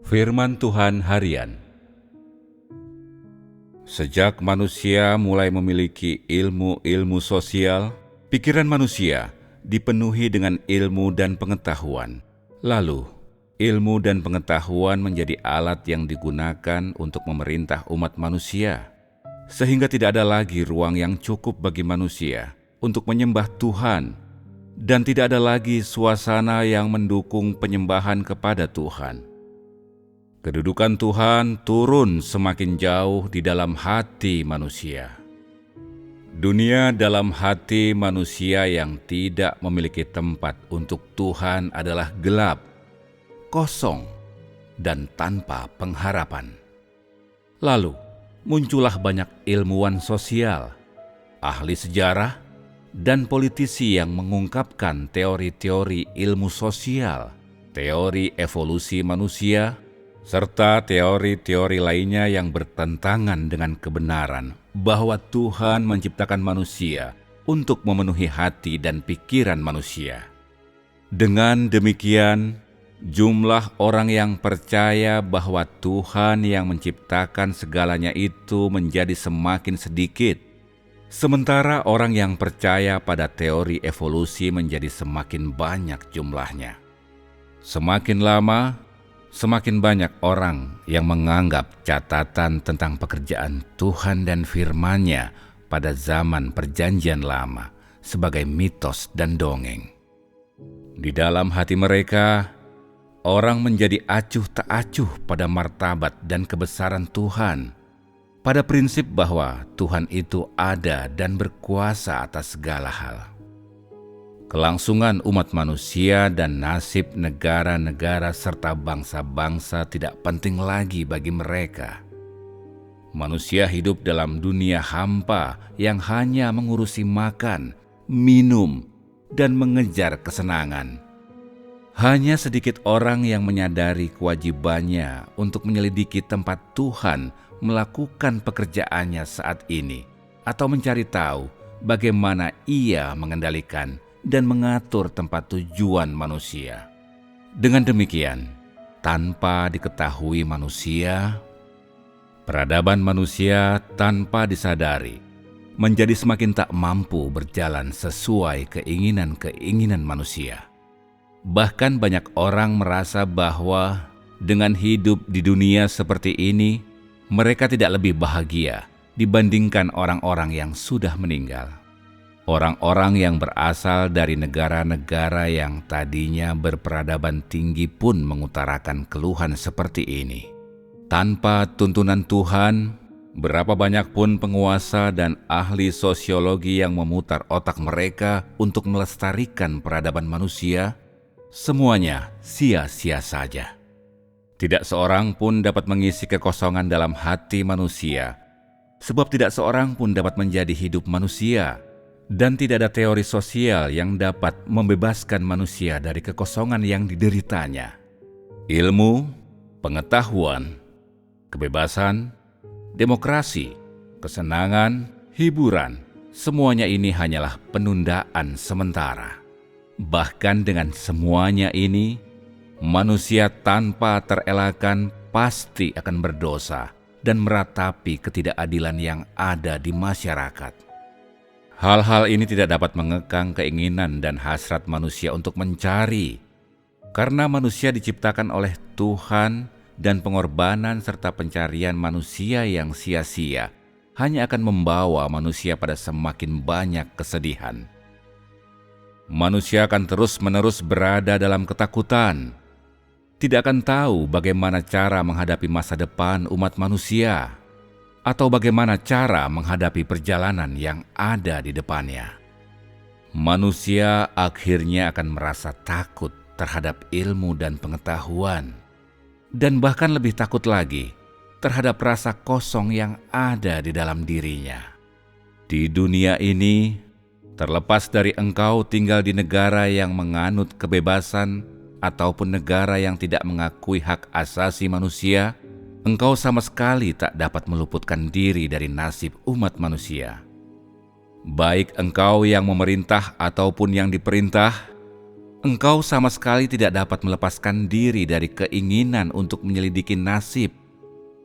Firman Tuhan Harian. Sejak manusia mulai memiliki ilmu-ilmu sosial, pikiran manusia dipenuhi dengan ilmu dan pengetahuan. Lalu, ilmu dan pengetahuan menjadi alat yang digunakan untuk memerintah umat manusia, sehingga tidak ada lagi ruang yang cukup bagi manusia untuk menyembah Tuhan, dan tidak ada lagi suasana yang mendukung penyembahan kepada Tuhan. Kedudukan Tuhan turun semakin jauh di dalam hati manusia. Dunia dalam hati manusia yang tidak memiliki tempat untuk Tuhan adalah gelap, kosong, dan tanpa pengharapan. Lalu, muncullah banyak ilmuwan sosial, ahli sejarah, dan politisi yang mengungkapkan teori-teori ilmu sosial, teori evolusi manusia, serta teori-teori lainnya yang bertentangan dengan kebenaran bahwa Tuhan menciptakan manusia untuk memenuhi hati dan pikiran manusia. Dengan demikian, jumlah orang yang percaya bahwa Tuhan yang menciptakan segalanya itu menjadi semakin sedikit, sementara orang yang percaya pada teori evolusi menjadi semakin banyak jumlahnya. Semakin lama, semakin banyak orang yang menganggap catatan tentang pekerjaan Tuhan dan firman-Nya pada zaman Perjanjian Lama sebagai mitos dan dongeng. Di dalam hati mereka, orang menjadi acuh tak acuh pada martabat dan kebesaran Tuhan, pada prinsip bahwa Tuhan itu ada dan berkuasa atas segala hal. Kelangsungan umat manusia dan nasib negara-negara serta bangsa-bangsa tidak penting lagi bagi mereka. Manusia hidup dalam dunia hampa yang hanya mengurusi makan, minum, dan mengejar kesenangan. Hanya sedikit orang yang menyadari kewajibannya untuk menyelidiki tempat Tuhan melakukan pekerjaannya saat ini, atau mencari tahu bagaimana Ia mengendalikan dan mengatur tempat tujuan manusia. Dengan demikian, tanpa diketahui manusia, peradaban manusia tanpa disadari menjadi semakin tak mampu berjalan sesuai keinginan-keinginan manusia. Bahkan banyak orang merasa bahwa dengan hidup di dunia seperti ini, mereka tidak lebih bahagia dibandingkan orang-orang yang sudah meninggal. Orang-orang yang berasal dari negara-negara yang tadinya berperadaban tinggi pun mengutarakan keluhan seperti ini. Tanpa tuntunan Tuhan, berapa banyak pun penguasa dan ahli sosiologi yang memutar otak mereka untuk melestarikan peradaban manusia, semuanya sia-sia saja. Tidak seorang pun dapat mengisi kekosongan dalam hati manusia, sebab tidak seorang pun dapat menjadi hidup manusia. Dan tidak ada teori sosial yang dapat membebaskan manusia dari kekosongan yang dideritanya. Ilmu, pengetahuan, kebebasan, demokrasi, kesenangan, hiburan, semuanya ini hanyalah penundaan sementara. Bahkan dengan semuanya ini, manusia tanpa terelakkan pasti akan berdosa dan meratapi ketidakadilan yang ada di masyarakat. Hal-hal ini tidak dapat mengekang keinginan dan hasrat manusia untuk mencari, karena manusia diciptakan oleh Tuhan dan pengorbanan serta pencarian manusia yang sia-sia hanya akan membawa manusia pada semakin banyak kesedihan. Manusia akan terus-menerus berada dalam ketakutan, tidak akan tahu bagaimana cara menghadapi masa depan umat manusia, atau bagaimana cara menghadapi perjalanan yang ada di depannya. Manusia akhirnya akan merasa takut terhadap ilmu dan pengetahuan, dan bahkan lebih takut lagi terhadap rasa kosong yang ada di dalam dirinya. Di dunia ini, terlepas dari engkau tinggal di negara yang menganut kebebasan ataupun negara yang tidak mengakui hak asasi manusia, engkau sama sekali tak dapat meluputkan diri dari nasib umat manusia. Baik engkau yang memerintah ataupun yang diperintah, Engkau sama sekali tidak dapat melepaskan diri dari keinginan untuk menyelidiki nasib,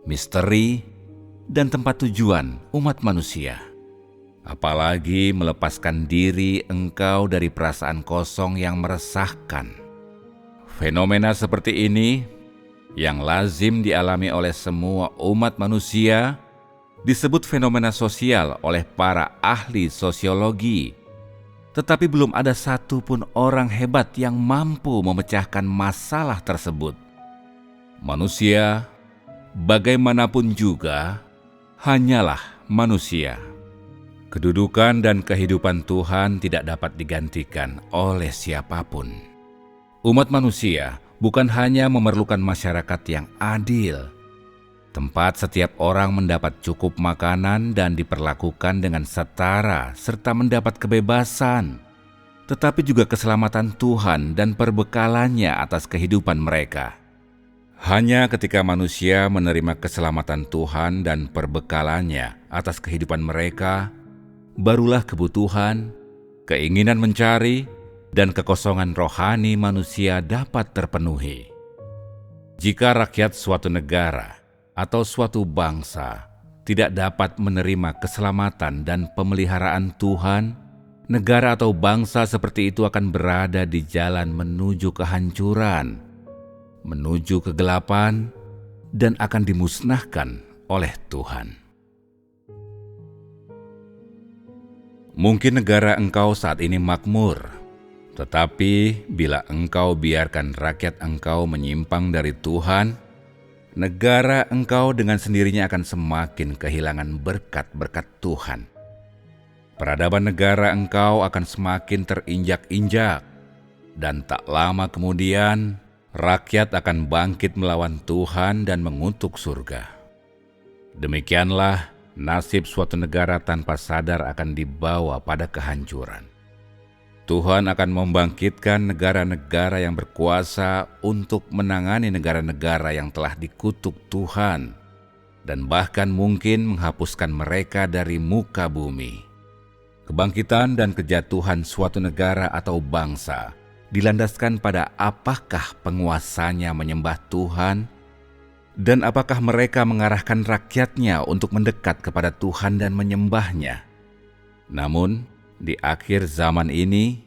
misteri, dan tempat tujuan umat manusia. Apalagi melepaskan diri engkau dari perasaan kosong yang meresahkan. Fenomena seperti ini yang lazim dialami oleh semua umat manusia disebut fenomena sosial oleh para ahli sosiologi. Tetapi belum ada satupun orang hebat yang mampu memecahkan masalah tersebut. Manusia, bagaimanapun juga, hanyalah manusia. Kedudukan dan kehidupan Tuhan tidak dapat digantikan oleh siapapun. Umat manusia bukan hanya memerlukan masyarakat yang adil, tempat setiap orang mendapat cukup makanan dan diperlakukan dengan setara serta mendapat kebebasan, tetapi juga keselamatan Tuhan dan perbekalannya atas kehidupan mereka. Hanya ketika manusia menerima keselamatan Tuhan dan perbekalannya atas kehidupan mereka, barulah kebutuhan, keinginan mencari, dan kekosongan rohani manusia dapat terpenuhi. Jika rakyat suatu negara atau suatu bangsa tidak dapat menerima keselamatan dan pemeliharaan Tuhan, negara atau bangsa seperti itu akan berada di jalan menuju kehancuran, menuju kegelapan, dan akan dimusnahkan oleh Tuhan. Mungkin negara engkau saat ini makmur, tetapi bila engkau biarkan rakyat engkau menyimpang dari Tuhan, negara engkau dengan sendirinya akan semakin kehilangan berkat-berkat Tuhan. Peradaban negara engkau akan semakin terinjak-injak, dan tak lama kemudian rakyat akan bangkit melawan Tuhan dan mengutuk surga. Demikianlah nasib suatu negara tanpa sadar akan dibawa pada kehancuran. Tuhan akan membangkitkan negara-negara yang berkuasa untuk menangani negara-negara yang telah dikutuk Tuhan, dan bahkan mungkin menghapuskan mereka dari muka bumi. Kebangkitan dan kejatuhan suatu negara atau bangsa dilandaskan pada apakah penguasanya menyembah Tuhan, dan apakah mereka mengarahkan rakyatnya untuk mendekat kepada Tuhan dan menyembahnya. Namun, di akhir zaman ini,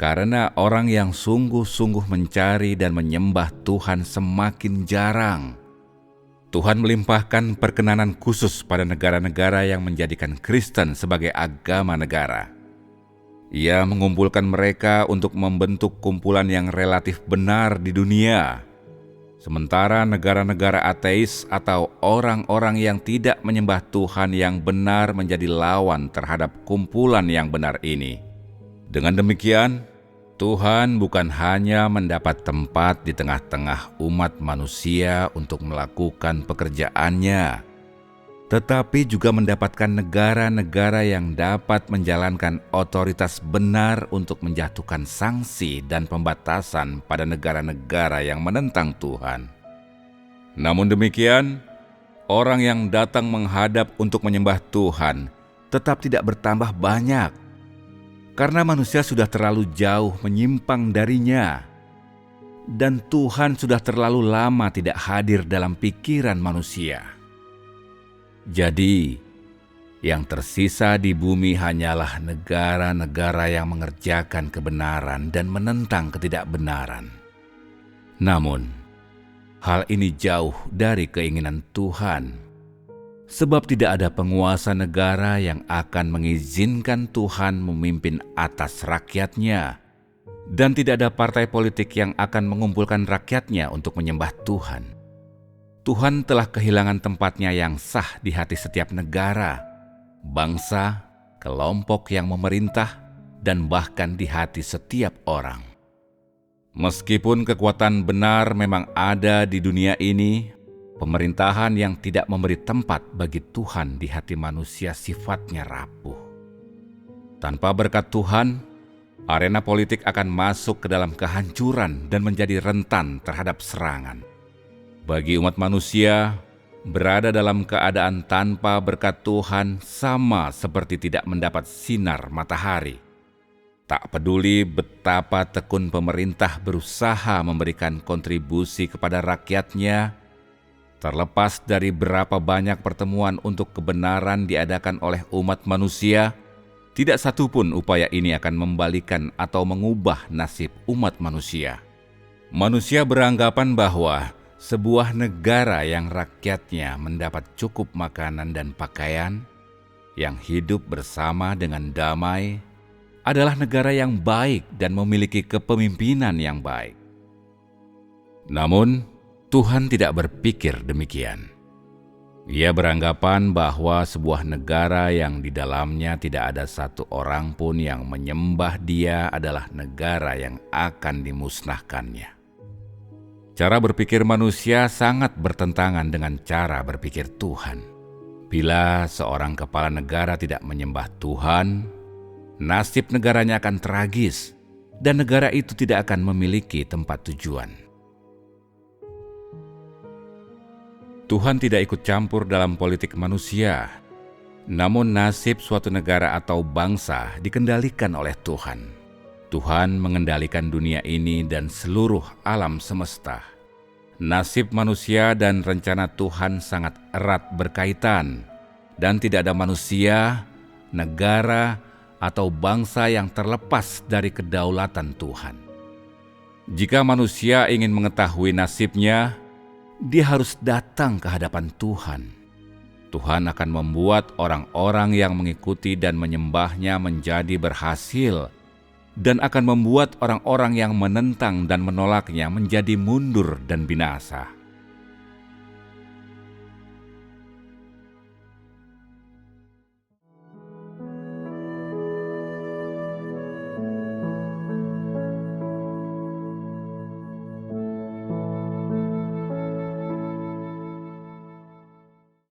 karena orang yang sungguh-sungguh mencari dan menyembah Tuhan semakin jarang, Tuhan melimpahkan perkenanan khusus pada negara-negara yang menjadikan Kristen sebagai agama negara. Ia mengumpulkan mereka untuk membentuk kumpulan yang relatif benar di dunia, sementara negara-negara ateis atau orang-orang yang tidak menyembah Tuhan yang benar menjadi lawan terhadap kumpulan yang benar ini. Dengan demikian, Tuhan bukan hanya mendapat tempat di tengah-tengah umat manusia untuk melakukan pekerjaannya, tetapi juga mendapatkan negara-negara yang dapat menjalankan otoritas benar untuk menjatuhkan sanksi dan pembatasan pada negara-negara yang menentang Tuhan. Namun demikian, orang yang datang menghadap untuk menyembah Tuhan tetap tidak bertambah banyak, karena manusia sudah terlalu jauh menyimpang darinya, dan Tuhan sudah terlalu lama tidak hadir dalam pikiran manusia. Jadi, yang tersisa di bumi hanyalah negara-negara yang mengerjakan kebenaran dan menentang ketidakbenaran. Namun, hal ini jauh dari keinginan Tuhan, sebab tidak ada penguasa negara yang akan mengizinkan Tuhan memimpin atas rakyatnya, dan tidak ada partai politik yang akan mengumpulkan rakyatnya untuk menyembah Tuhan. Tuhan telah kehilangan tempatnya yang sah di hati setiap negara, bangsa, kelompok yang memerintah, dan bahkan di hati setiap orang. Meskipun kekuatan benar memang ada di dunia ini, pemerintahan yang tidak memberi tempat bagi Tuhan di hati manusia sifatnya rapuh. Tanpa berkat Tuhan, arena politik akan masuk ke dalam kehancuran dan menjadi rentan terhadap serangan. Bagi umat manusia, berada dalam keadaan tanpa berkat Tuhan sama seperti tidak mendapat sinar matahari. Tak peduli betapa tekun pemerintah berusaha memberikan kontribusi kepada rakyatnya, terlepas dari berapa banyak pertemuan untuk kebenaran diadakan oleh umat manusia, tidak satupun upaya ini akan membalikan atau mengubah nasib umat manusia. Manusia beranggapan bahwa sebuah negara yang rakyatnya mendapat cukup makanan dan pakaian, yang hidup bersama dengan damai, adalah negara yang baik dan memiliki kepemimpinan yang baik. Namun, Tuhan tidak berpikir demikian. Ia beranggapan bahwa sebuah negara yang di dalamnya tidak ada satu orang pun yang menyembah Dia adalah negara yang akan dimusnahkannya. Cara berpikir manusia sangat bertentangan dengan cara berpikir Tuhan. Bila seorang kepala negara tidak menyembah Tuhan, nasib negaranya akan tragis dan negara itu tidak akan memiliki tempat tujuan. Tuhan tidak ikut campur dalam politik manusia, namun nasib suatu negara atau bangsa dikendalikan oleh Tuhan. Tuhan mengendalikan dunia ini dan seluruh alam semesta. Nasib manusia dan rencana Tuhan sangat erat berkaitan, dan tidak ada manusia, negara, atau bangsa yang terlepas dari kedaulatan Tuhan. Jika manusia ingin mengetahui nasibnya, dia harus datang ke hadapan Tuhan. Tuhan akan membuat orang-orang yang mengikuti dan menyembahnya menjadi berhasil, dan akan membuat orang-orang yang menentang dan menolaknya menjadi mundur dan binasa.